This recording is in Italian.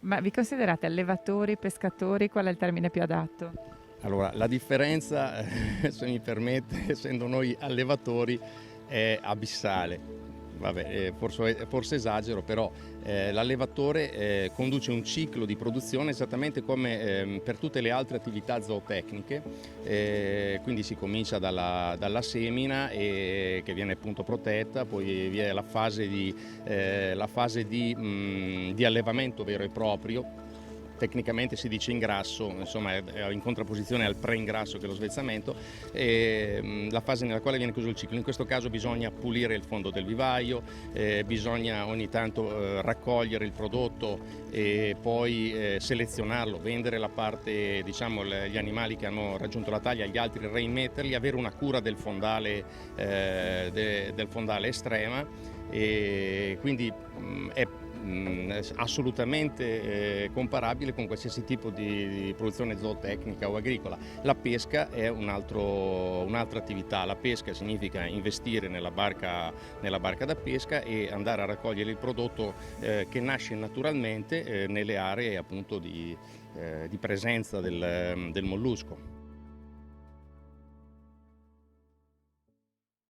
Ma vi considerate allevatori, pescatori? Qual è il termine più adatto? Allora, la differenza, se mi permette, essendo noi allevatori, è abissale. Vabbè, forse esagero, però l'allevatore conduce un ciclo di produzione esattamente come per tutte le altre attività zootecniche, quindi si comincia dalla semina che viene appunto protetta, poi vi è la fase di allevamento vero e proprio. Tecnicamente si dice ingrasso, insomma è in contrapposizione al pre-ingrasso che è lo svezzamento, la fase nella quale viene chiuso il ciclo. In questo caso bisogna pulire il fondo del vivaio, bisogna ogni tanto raccogliere il prodotto e poi selezionarlo, vendere la parte, diciamo, gli animali che hanno raggiunto la taglia, gli altri reimetterli, avere una cura del fondale estrema, e quindi è assolutamente comparabile con qualsiasi tipo di produzione zootecnica o agricola. La pesca è un'altra attività. La pesca significa investire nella barca da pesca e andare a raccogliere il prodotto che nasce naturalmente nelle aree appunto di presenza del mollusco.